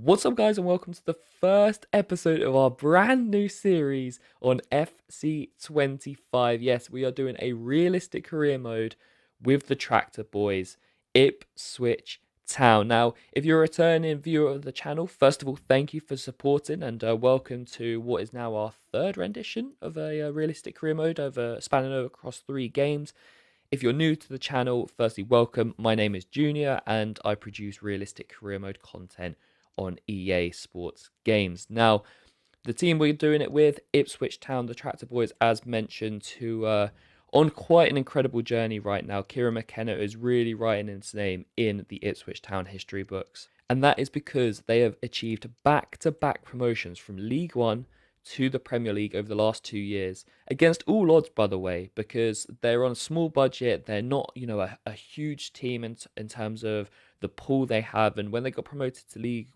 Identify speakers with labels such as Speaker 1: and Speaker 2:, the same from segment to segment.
Speaker 1: What's up, guys, and welcome to the first episode of our brand new series on FC25. Yes, we are doing a realistic career mode with the Tractor Boys, Ipswich Town. Now, if you're a returning viewer of the channel, first of all, thank you for supporting and welcome to what is now our third rendition of a realistic career mode spanning over across 3 games. If you're new to the channel, firstly, welcome. My name is Junior and I produce realistic career mode content on EA Sports games. Now, the team we're doing it with, Ipswich Town, the Tractor Boys, as mentioned, who on quite an incredible journey right now. Kieran McKenna is really writing his name in the Ipswich Town history books. And that is because they have achieved back-to-back promotions from League One to the Premier League over the last 2 years, against all odds, by the way, because they're on a small budget. They're not, a huge team in terms of the pool they have. And when they got promoted to the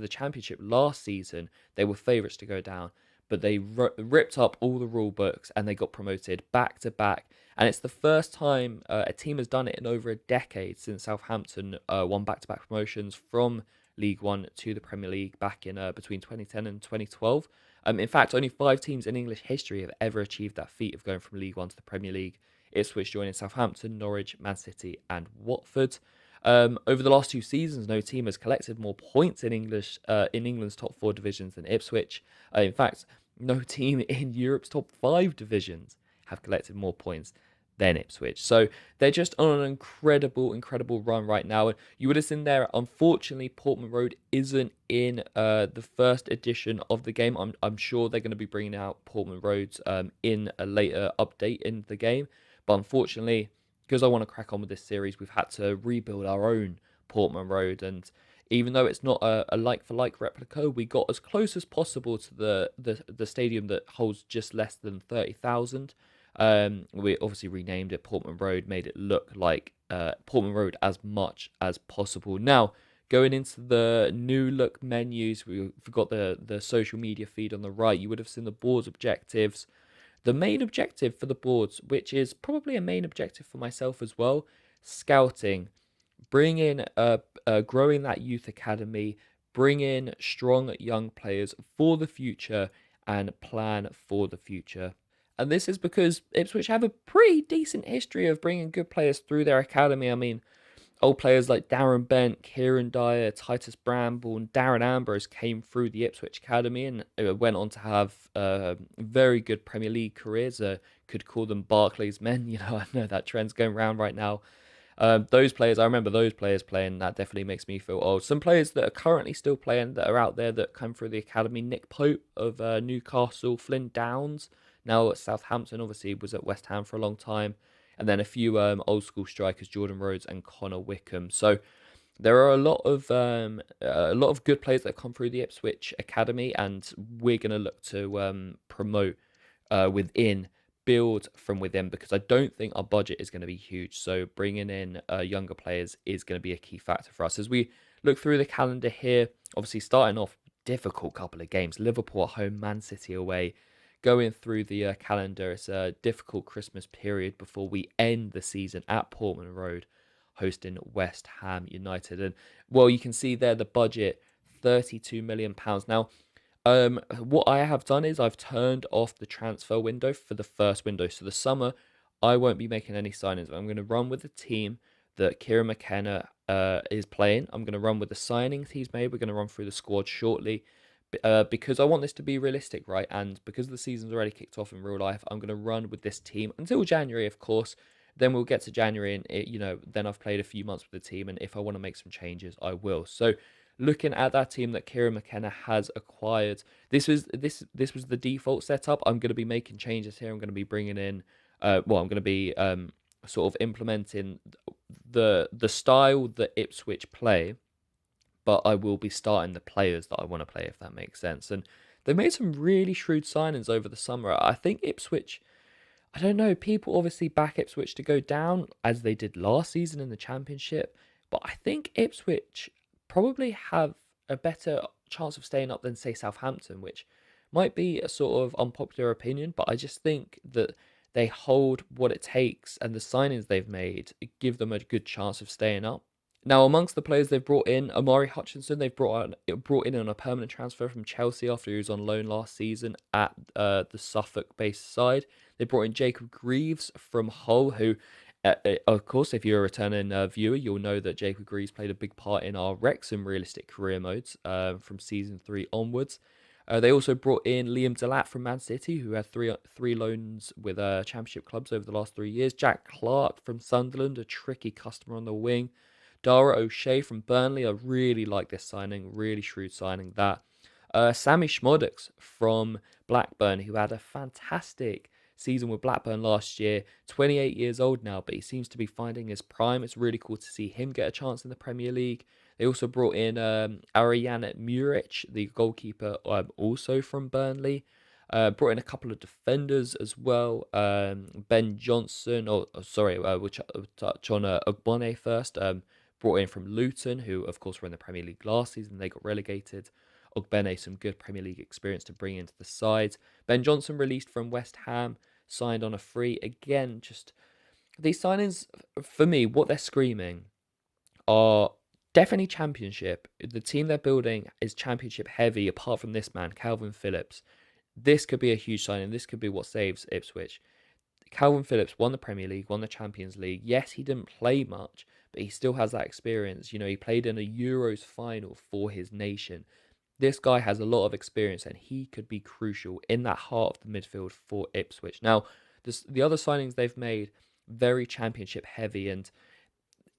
Speaker 1: Championship last season, they were favourites to go down. But they ripped up all the rule books and they got promoted back to back. And it's the first time a team has done it in over a decade since Southampton won back to back promotions from League One to the Premier League back in between 2010 and 2012. In fact, only 5 teams in English history have ever achieved that feat of going from League One to the Premier League. Ipswich joining Southampton, Norwich, Man City, and Watford. Over the last 2 seasons, no team has collected more points in England's top 4 divisions than Ipswich. In fact, no team in Europe's top 5 divisions have collected more points than Ipswich. So they're just on an incredible run right now. And you would have seen there, unfortunately, Portman Road isn't in the first edition of the game. I'm sure they're going to be bringing out Portman Roads in a later update in the game. But unfortunately, because I want to crack on with this series, we've had to rebuild our own Portman Road. And even though it's not a like-for-like replica, we got as close as possible to the stadium that holds just less than 30,000. We obviously renamed it Portman Road, made it look like Portman Road as much as possible. Now, going into the new look menus, we forgot the social media feed on the right. You would have seen the board's objectives. The main objective for the boards, which is probably a main objective for myself as well, scouting, bring in growing that youth academy, bring in strong young players for the future, and plan for the future. And this is because Ipswich have a pretty decent history of bringing good players through their academy. I mean, old players like Darren Bent, Kieran Dyer, Titus Bramble, and Darren Ambrose came through the Ipswich Academy and went on to have very good Premier League careers. Could call them Barclays men. I know that trend's going around right now. Those players, I remember those players playing. That definitely makes me feel old. Some players that are currently still playing that are out there that come through the academy: Nick Pope of Newcastle, Flynn Downs, now at Southampton, obviously was at West Ham for a long time, and then a few old school strikers, Jordan Rhodes and Connor Wickham. So there are a lot of good players that come through the Ipswich Academy, and we're going to look to promote within, build from within, because I don't think our budget is going to be huge. So bringing in younger players is going to be a key factor for us as we look through the calendar here. Obviously, starting off difficult couple of games: Liverpool at home, Man City away. Going through the calendar, it's a difficult Christmas period before we end the season at Portman Road, hosting West Ham United. And well, you can see there the budget, £32 million. Now, what I have done is I've turned off the transfer window for the first window. So the summer, I won't be making any signings. I'm going to run with the team that Kieran McKenna is playing. I'm going to run with the signings he's made. We're going to run through the squad shortly. Because I want this to be realistic, right? And because the season's already kicked off in real life, I'm going to run with this team until January, of course. Then we'll get to January, and then I've played a few months with the team, and if I want to make some changes, I will. So, looking at that team that Kieran McKenna has acquired, this was the default setup. I'm going to be making changes here. I'm going to be bringing in, I'm going to be sort of implementing the style that Ipswich play, but I will be starting the players that I want to play, if that makes sense. And they made some really shrewd signings over the summer. I think Ipswich, I don't know, people obviously back Ipswich to go down as they did last season in the Championship, but I think Ipswich probably have a better chance of staying up than, say, Southampton, which might be a sort of unpopular opinion, but I just think that they hold what it takes, and the signings they've made give them a good chance of staying up. Now, amongst the players they've brought in, Amari Hutchinson, they've brought in on a permanent transfer from Chelsea after he was on loan last season at the Suffolk-based side. They brought in Jacob Greaves from Hull, who, of course, if you're a returning viewer, you'll know that Jacob Greaves played a big part in our Wrexham realistic career modes from season 3 onwards. They also brought in Liam Delat from Man City, who had three loans with Championship clubs over the last 3 years. Jack Clark from Sunderland, a tricky customer on the wing. Dara O'Shea from Burnley. I really like this signing. Really shrewd signing that. Sammy Schmodix from Blackburn, who had a fantastic season with Blackburn last year. 28 years old now, but he seems to be finding his prime. It's really cool to see him get a chance in the Premier League. They also brought in Ariane Muric, the goalkeeper, also from Burnley. Brought in a couple of defenders as well. Ben Johnson, sorry, we'll touch on Ogbone first. Brought in from Luton, who of course were in the Premier League last season. They got relegated. Ogbene, some good Premier League experience to bring into the side. Ben Johnson released from West Ham, signed on a free. Again, just these signings, for me, what they're screaming are definitely championship. The team they're building is championship heavy, apart from this man, Calvin Phillips. This could be a huge signing. This could be what saves Ipswich. Calvin Phillips won the Premier League, won the Champions League. Yes, he didn't play much, but he still has that experience. You know, he played in a Euros final for his nation. This guy has a lot of experience and he could be crucial in that heart of the midfield for Ipswich. Now, the other signings they've made, very championship heavy, and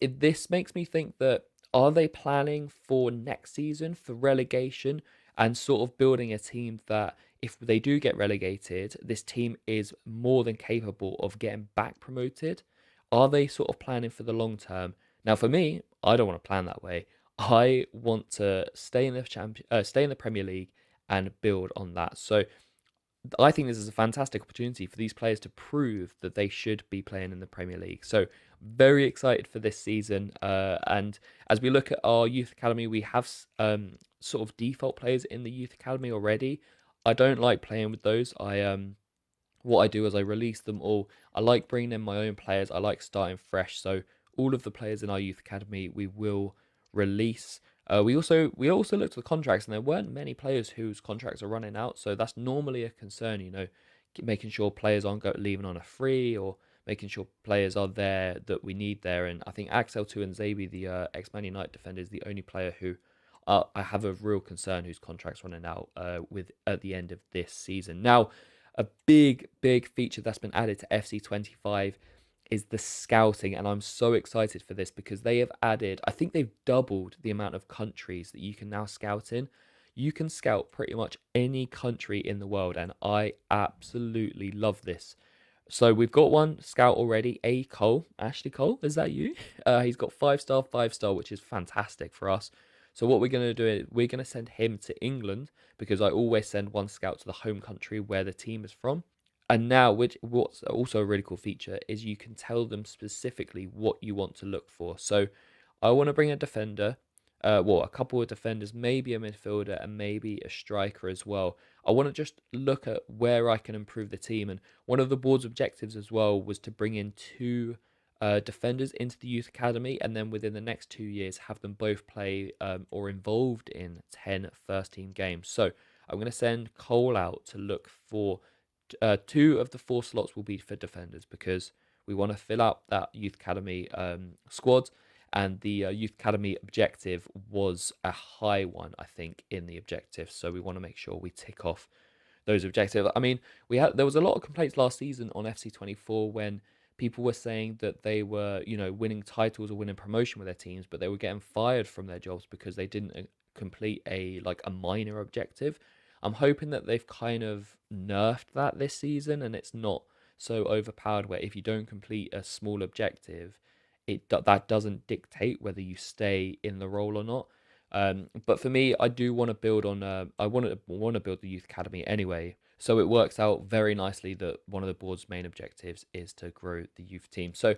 Speaker 1: this makes me think that are they planning for next season for relegation and sort of building a team that if they do get relegated, this team is more than capable of getting back promoted? Are they sort of planning for the long term? Now, for me, I don't want to plan that way. I want to stay in the Premier League and build on that. So I think this is a fantastic opportunity for these players to prove that they should be playing in the Premier League. So very excited for this season. And as we look at our youth academy, we have sort of default players in the youth academy already. I don't like playing with those. What I do is I release them all. I like bringing in my own players. I like starting fresh. So all of the players in our youth academy we will release. We also looked at the contracts, and there weren't many players whose contracts are running out. So that's normally a concern, making sure players aren't leaving on a free, or making sure players are there that we need there. And I think Axel Tu and Zabi, the ex-Man United defender, is the only player who I have a real concern whose contract's running out with at the end of this season. Now, a big feature that's been added to FC25 is the scouting, and I'm so excited for this because they have added, I think they've doubled the amount of countries that you can now scout in. You can scout pretty much any country in the world, and I absolutely love this. So we've got one scout already, Ashley Cole, is that you? He's got 5-star, 5-star, which is fantastic for us. So what we're going to do is we're going to send him to England, because I always send one scout to the home country where the team is from. And now, what's also a really cool feature is you can tell them specifically what you want to look for. So I want to bring a defender, a couple of defenders, maybe a midfielder, and maybe a striker as well. I want to just look at where I can improve the team. And one of the board's objectives as well was to bring in two defenders into the youth academy, and then within the next 2 years have them both play or involved in 10 first team games. So I'm going to send Cole out to look for 2 of the 4 slots will be for defenders, because we want to fill out that youth academy squad, and the youth academy objective was a high one, I think, in the objective. So we want to make sure we tick off those objectives. I mean, there was a lot of complaints last season on FC24 when people were saying that they were, winning titles or winning promotion with their teams, but they were getting fired from their jobs because they didn't complete a minor objective. I'm hoping that they've kind of nerfed that this season, and it's not so overpowered where if you don't complete a small objective, that doesn't dictate whether you stay in the role or not. But for me, I do want to build on. I want to build the youth academy anyway, so it works out very nicely that one of the board's main objectives is to grow the youth team. So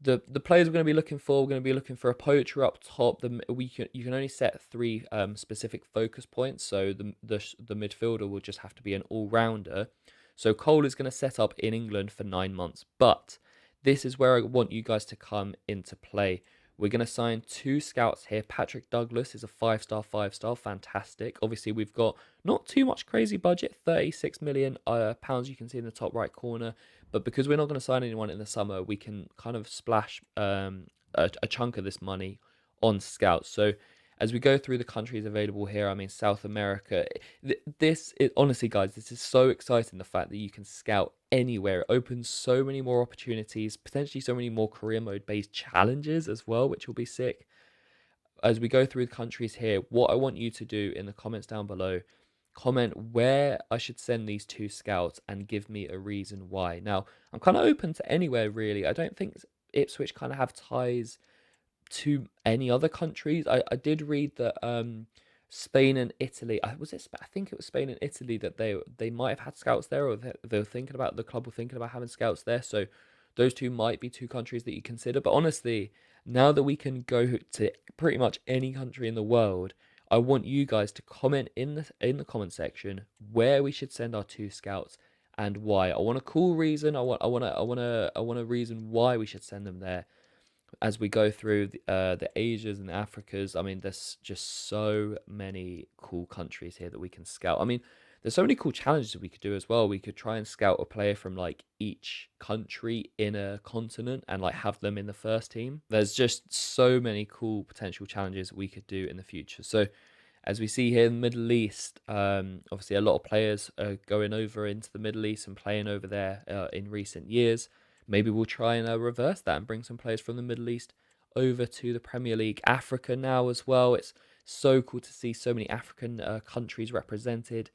Speaker 1: the players we're going to be looking for, we're going to be looking for a poacher up top. You can only set 3 specific focus points. So the midfielder will just have to be an all rounder. So Cole is going to set up in England for 9 months, but this is where I want you guys to come into play. We're going to sign two scouts here. Patrick Douglas is a five-star, fantastic. Obviously, we've got not too much crazy budget, 36 million pounds you can see in the top right corner. But because we're not going to sign anyone in the summer, we can kind of splash a chunk of this money on scouts. So as we go through the countries available here, I mean, South America, this is honestly, guys, this is so exciting. The fact that you can scout anywhere, it opens so many more opportunities, potentially so many more career mode based challenges as well, which will be sick. As we go through the countries here, what I want you to do in the comments down below, comment where I should send these two scouts and give me a reason why. Now, I'm kind of open to anywhere really. I don't think Ipswich kind of have ties to any other countries. I did read that Spain and Italy. I think it was Spain and Italy that they might have had scouts there, or they were thinking about the club were thinking about having scouts there. So those two might be two countries that you consider. But honestly, now that we can go to pretty much any country in the world, I want you guys to comment in the comment section where we should send our two scouts and why. I want a cool reason. I want a reason why we should send them there as we go through the Asias and the Africas. I mean, there's just so many cool countries here that we can scout. I mean, there's so many cool challenges we could do as well. We could try and scout a player from like each country in a continent and like have them in the first team. There's just so many cool potential challenges we could do in the future. So as we see here in the Middle East, obviously a lot of players are going over into the Middle East and playing over there in recent years. Maybe we'll try and reverse that and bring some players from the Middle East over to the Premier League. Africa now as well. It's so cool to see so many African countries represented.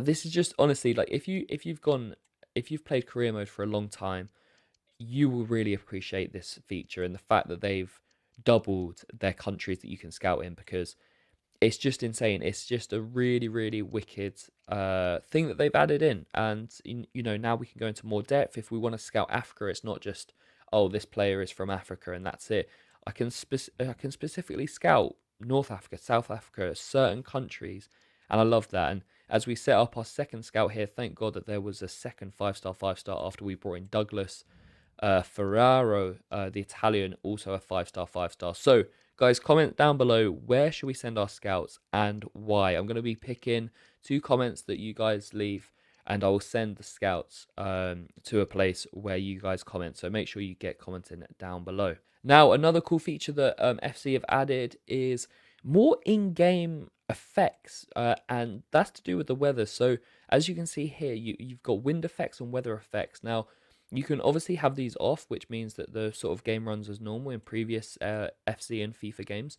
Speaker 1: This is just honestly like if you've played career mode for a long time, you will really appreciate this feature and the fact that they've doubled their countries that you can scout in, because it's just insane. It's just a really, really wicked thing that they've added in. And, now we can go into more depth. If we want to scout Africa, it's not just, oh, this player is from Africa and that's it. I can specifically scout North Africa, South Africa, certain countries. And I love that. And as we set up our second scout here, thank God that there was a second five-star after we brought in Douglas. Ferraro, the Italian, also a five-star. So, guys, comment down below where should we send our scouts and why. I'm going to be picking two comments that you guys leave, and I will send the scouts to a place where you guys comment. So make sure you get commenting down below. Now, another cool feature that FC have added is more in-game effects, and that's to do with the weather. So as you can see here, you've got wind effects and weather effects. Now, you can obviously have these off, which means that the sort of game runs as normal in previous FC and FIFA games,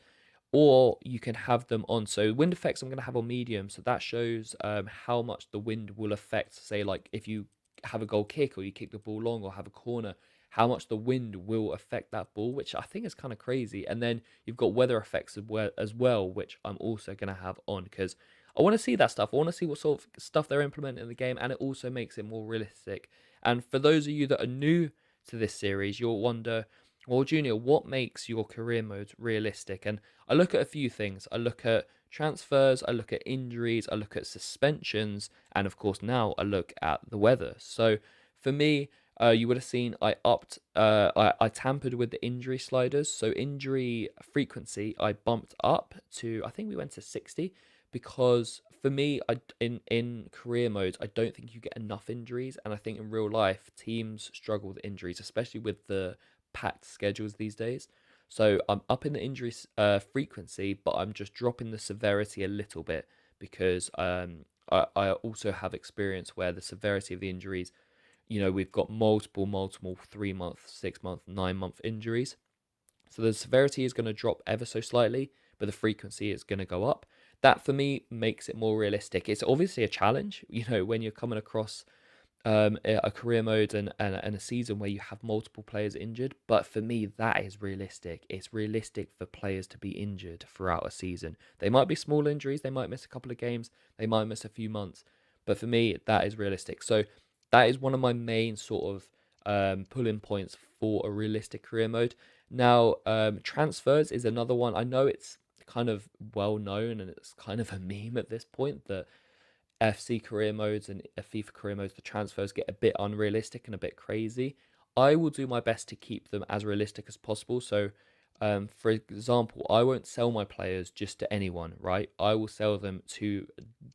Speaker 1: or you can have them on. So wind effects I'm going to have on medium, so that shows how much the wind will affect, say like if you have a goal kick or you kick the ball long or have a corner, how much the wind will affect that ball, which I think is kind of crazy. And then you've got weather effects as well, which I'm also going to have on, because I want to see that stuff. I want to see what sort of stuff they're implementing in the game, and it also makes it more realistic. And for those of you that are new to this series, you'll wonder, well, Junior, what makes your career modes realistic? And I look at a few things. I look at transfers, I look at injuries, I look at suspensions, and of course now I look at the weather. So for me, you would have seen I tampered with the injury sliders. So injury frequency I bumped up to, I think we went to 60, because for me, in career modes, I don't think you get enough injuries, and I think in real life teams struggle with injuries, especially with the packed schedules these days. So I'm up in the injury frequency, but I'm just dropping the severity a little bit, because I also have experience where the severity of the injuries, we've got multiple 3-month, 6-month, 9-month injuries. So the severity is going to drop ever so slightly, but the frequency is going to go up. That for me makes it more realistic. It's obviously a challenge, when you're coming across a career mode and a season where you have multiple players injured. But for me, that is realistic. It's realistic for players to be injured throughout a season. They might be small injuries, they might miss a couple of games, they might miss a few months. But for me, that is realistic. So that is one of my main sort of pulling points for a realistic career mode. Now, transfers is another one. I know it's kind of well known and it's kind of a meme at this point that FC career modes and FIFA career modes, the transfers get a bit unrealistic and a bit crazy. I will do my best to keep them as realistic as possible. So For example, I won't sell my players just to anyone, right? I will sell them to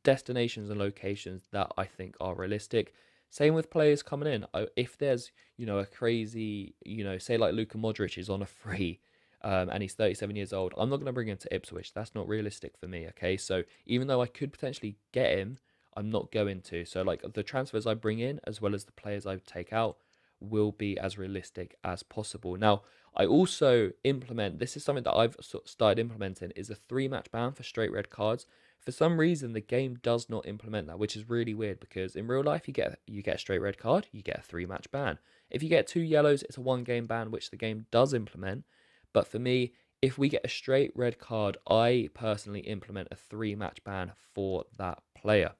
Speaker 1: destinations and locations that I think are realistic. Same with players coming in. If there's, a crazy, say like Luka Modric is on a free, and he's 37 years old, I'm not going to bring him to Ipswich. That's not realistic for me, okay? So even though I could potentially get him, I'm not going to. So like the transfers I bring in, as well as the players I take out, will be as realistic as possible. Now, I also implement, this is something that I've started implementing, is a 3 match ban for straight red cards. For some reason, the game does not implement that, which is really weird because in real life, you get a straight red card, you get a 3 match ban. If you get 2 yellows, it's a 1 game ban, which the game does implement. But for me, if we get a straight red card, I personally implement a 3 match ban for that player.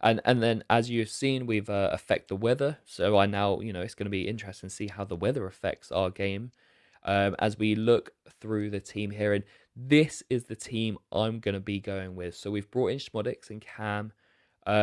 Speaker 1: And then as you've seen, we've affect the weather. So I now, it's going to be interesting to see how the weather affects our game as we look through the team here. And this is the team I'm going to be going with. So we've brought in Schmodix and Cam.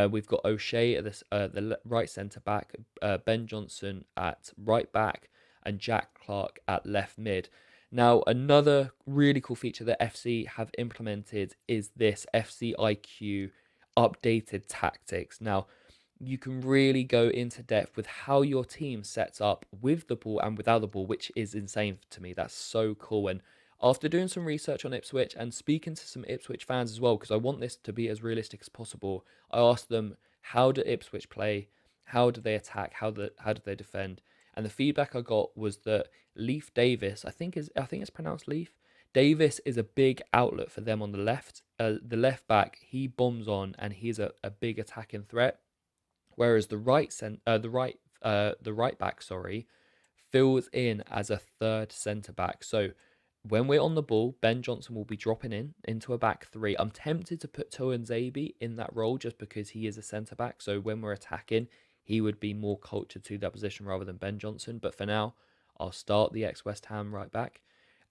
Speaker 1: We've got O'Shea at the right centre back, Ben Johnson at right back, and Jack Clark at left mid. Now, another really cool feature that FC have implemented is this FC IQ updated tactics. Now, you can really go into depth with how your team sets up with the ball and without the ball, which is insane to me. That's so cool. And after doing some research on Ipswich and speaking to some Ipswich fans as well, because I want this to be as realistic as possible, I asked them, how do Ipswich play? How do they attack? How do they defend? And the feedback I got was that Leif Davis, I think it's pronounced Leif. Davis is a big outlet for them on the left. The left back, he bombs on and he's a big attacking threat. Whereas the right back, sorry, fills in as a third centre back. So when we're on the ball, Ben Johnson will be dropping in into a back three. I'm tempted to put Toan Zabi in that role just because he is a centre back. So when we're attacking, he would be more cultured to that position rather than Ben Johnson. But for now, I'll start the ex West Ham right back.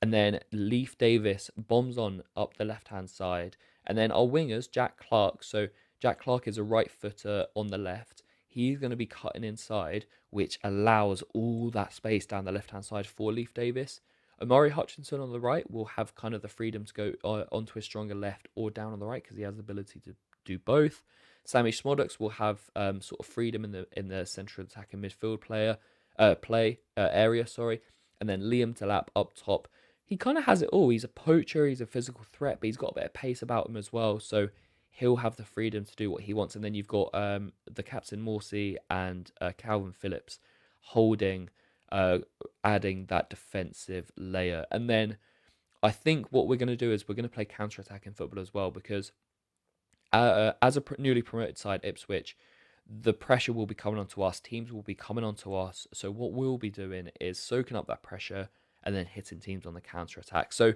Speaker 1: And then Leif Davis bombs on up the left hand side. And then our wingers, Jack Clark. So Jack Clark is a right footer on the left. He's going to be cutting inside, which allows all that space down the left hand side for Leif Davis. Omari Hutchinson on the right will have kind of the freedom to go onto a stronger left or down on the right because he has the ability to do both. Sammy Schmodux will have sort of freedom in the central attacking midfield area, sorry. And then Liam Delap up top. He kind of has it all. He's a poacher, he's a physical threat, but he's got a bit of pace about him as well. So he'll have the freedom to do what he wants. And then you've got the captain Morsey and Calvin Phillips holding, adding that defensive layer. And then I think what we're going to do is we're going to play counter-attacking football as well because as a newly promoted side, Ipswich, the pressure will be coming onto us. Teams will be coming onto us. So what we'll be doing is soaking up that pressure and then hitting teams on the counter-attack. So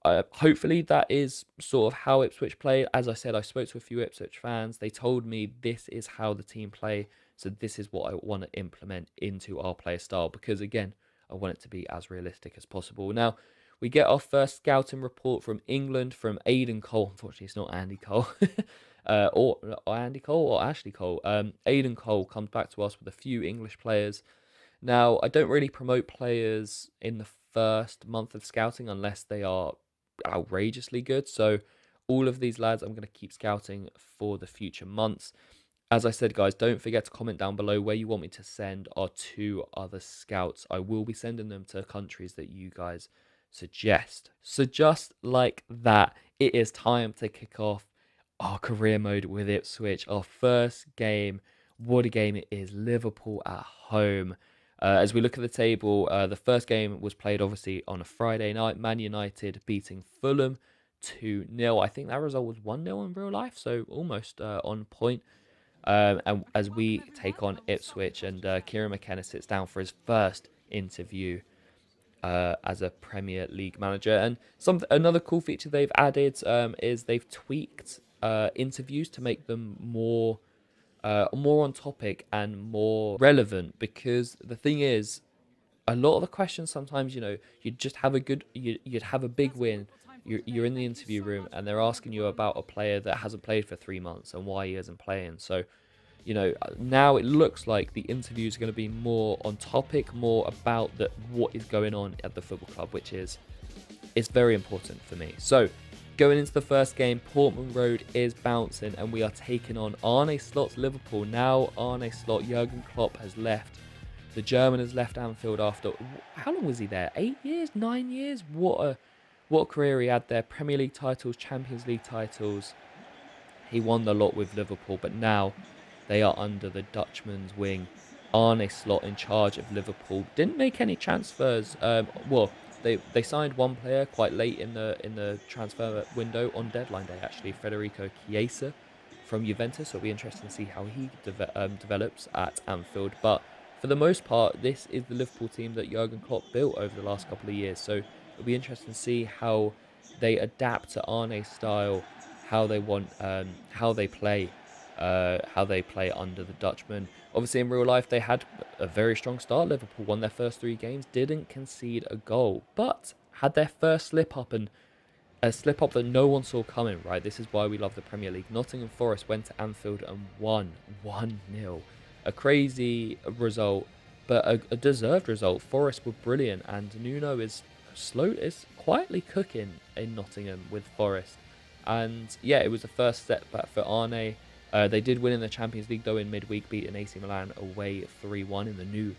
Speaker 1: hopefully that is sort of how Ipswich play. As I said, I spoke to a few Ipswich fans. They told me this is how the team play. So this is what I want to implement into our play style because, again, I want it to be as realistic as possible. Now, we get our first scouting report from England from Aidan Cole. Unfortunately, it's not Andy Cole. or Andy Cole or Ashley Cole. Aidan Cole comes back to us with a few English players. Now, I don't really promote players in the first month of scouting unless they are outrageously good. So all of these lads I'm going to keep scouting for the future months. As I said, guys, don't forget to comment down below where you want me to send our 2 other scouts. I will be sending them to countries that you guys suggest. So just like that, it is time to kick off our career mode with Ipswich. Our first game, what a game it is, Liverpool at home. As we look at the table, the first game was played obviously on a Friday night. Man United beating Fulham 2-0. I think that result was 1-0 in real life, so almost on point. And as we take on Ipswich, and Kieran McKenna sits down for his first interview as a Premier League manager. And another cool feature they've added is they've tweaked interviews to make them more on topic and more relevant. Because the thing is, a lot of the questions sometimes, you'd just have you'd have a big win. You're in the interview room and they're asking you about a player that hasn't played for 3 months and why he isn't playing. So Now it looks like the interviews are going to be more on topic, more about what is going on at the football club, which is it's very important for me. So going into the first game, Portman Road is bouncing and we are taking on Arne Slot's Liverpool. Now Arne Slot, Jurgen Klopp has left. The German has left Anfield after, how long was he there? 8 years, 9 years? What a career he had there. Premier League titles, Champions League titles. He won the lot with Liverpool, but now they are under the Dutchman's wing. Arne Slot in charge of Liverpool. Didn't make any transfers. They signed one player quite late in the transfer window on deadline day, actually, Federico Chiesa from Juventus. So it'll be interesting to see how he develops at Anfield. But for the most part, this is the Liverpool team that Jurgen Klopp built over the last couple of years. So it'll be interesting to see how they adapt to Arne's style, how they play under the Dutchman. Obviously, in real life, they had a very strong start. Liverpool won their first 3 games, didn't concede a goal, but had their first slip up, and a slip up that no one saw coming, right? This is why we love the Premier League. Nottingham Forest went to Anfield and won 1-0. A crazy result, but a deserved result. Forest were brilliant, and Nuno is quietly cooking in Nottingham with Forest. And yeah, it was the first setback for Arne. They did win in the Champions League, though, in midweek, beating AC Milan away 3-1 in the new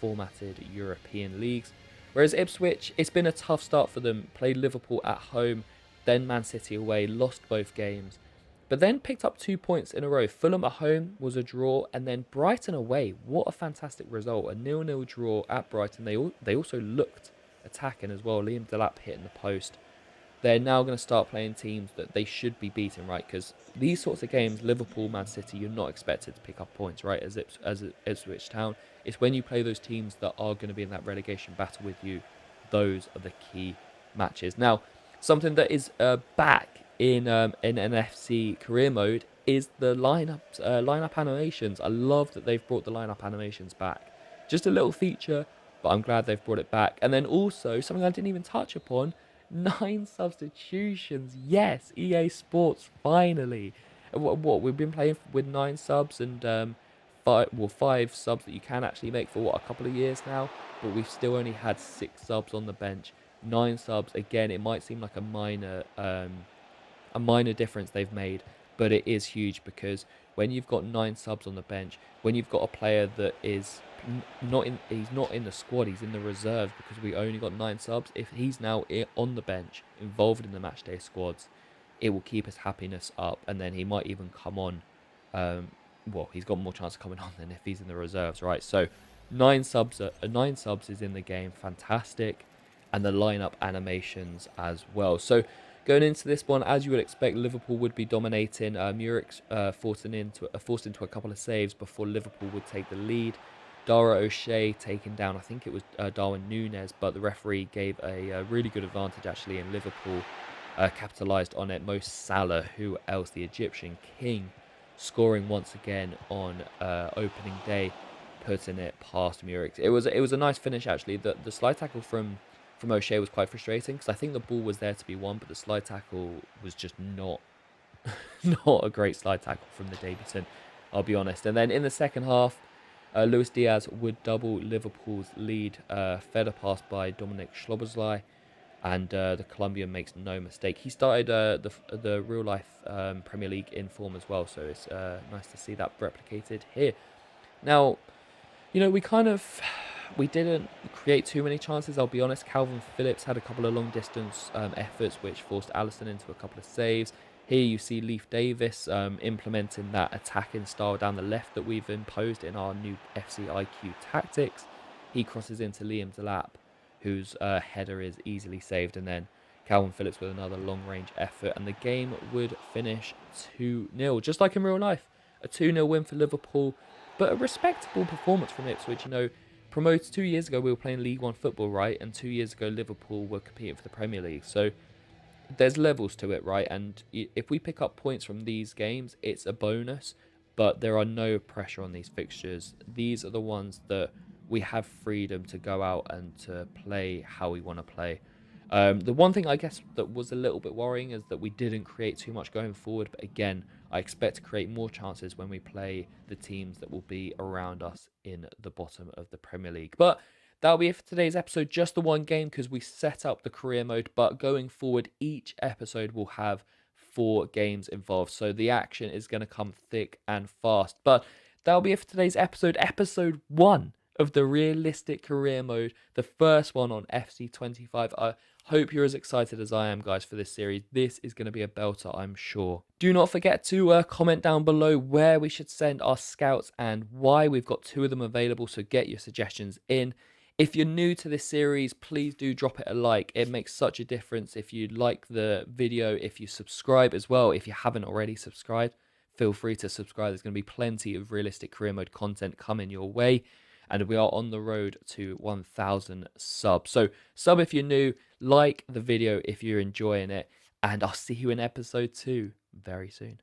Speaker 1: formatted European leagues. Whereas Ipswich, it's been a tough start for them. Played Liverpool at home, then Man City away, lost both games, but then picked up 2 points in a row. Fulham at home was a draw, and then Brighton away. What a fantastic result. A 0-0 draw at Brighton. They also looked attacking as well. Liam Delap hitting the post. They're now going to start playing teams that they should be beating, right? Because these sorts of games, Liverpool, Man City, you're not expected to pick up points, right? As Ipswich Town, it's when you play those teams that are going to be in that relegation battle with you. Those are the key matches. Now, something that is back in NFC career mode is the lineup animations. I love that they've brought the lineup animations back. Just a little feature, but I'm glad they've brought it back. And then also something I didn't even touch upon. 9 substitutions. Yes, EA Sports finally. What we've been playing with 9 subs and 5 subs that you can actually make for a couple of years now, but we've still only had 6 subs on the bench. 9 subs again. It might seem like a minor difference they've made, but it is huge, because when you've got 9 subs on the bench, when you've got a player that is he's not in the squad, he's in the reserves, because we only got 9 subs. If he's now on the bench, involved in the matchday squads, it will keep his happiness up, and then he might even come on. He's got more chance of coming on than if he's in the reserves, right? So 9 subs is in the game, fantastic, and the lineup animations as well. So going into this one, as you would expect, Liverpool would be dominating. Muric forced into a couple of saves before Liverpool would take the lead. Dara O'Shea taking down, I think it was Darwin Núñez, but the referee gave a really good advantage, actually, and Liverpool capitalised on it. Mo Salah, who else, the Egyptian king, scoring once again on opening day, putting it past Muric. It was a nice finish, actually. The slide tackle from O'Shea was quite frustrating, because I think the ball was there to be won, but the slide tackle was just not a great slide tackle from the debutant, I'll be honest. And then in the second half, Luis Diaz would double Liverpool's lead, fed a pass by Dominic Szoboszlai, and the Colombian makes no mistake. He started the real life Premier League in form as well, so it's nice to see that replicated here. Now, we didn't create too many chances, I'll be honest. Calvin Phillips had a couple of long distance efforts which forced Alisson into a couple of saves. Here you see Leif Davis implementing that attacking style down the left that we've imposed in our new FC IQ tactics. He crosses into Liam Delap, whose header is easily saved, and then Calvin Phillips with another long-range effort, and the game would finish 2-0, just like in real life. A 2-0 win for Liverpool, but a respectable performance from Ipswich. Promoted 2 years ago, we were playing League One football, right? And 2 years ago, Liverpool were competing for the Premier League. So there's levels to it, right? And if we pick up points from these games, it's a bonus, but there are no pressure on these fixtures. These are the ones that we have freedom to go out and to play how we want to play. The one thing I guess that was a little bit worrying is that we didn't create too much going forward. But again, I expect to create more chances when we play the teams that will be around us in the bottom of the Premier League. But that'll be it for today's episode. Just the one game because we set up the career mode. But going forward, each episode will have 4 games involved. So the action is going to come thick and fast. But that'll be it for today's episode. Episode 1 of the realistic career mode. The first one on FC25. I hope you're as excited as I am, guys, for this series. This is going to be a belter, I'm sure. Do not forget to comment down below where we should send our scouts and why. We've got 2 of them available, so get your suggestions in. If you're new to this series, please do drop it a like. It makes such a difference if you like the video, if you subscribe as well. If you haven't already subscribed, feel free to subscribe. There's going to be plenty of realistic career mode content coming your way. And we are on the road to 1,000 subs. So sub if you're new, like the video if you're enjoying it, and I'll see you in episode 2 very soon.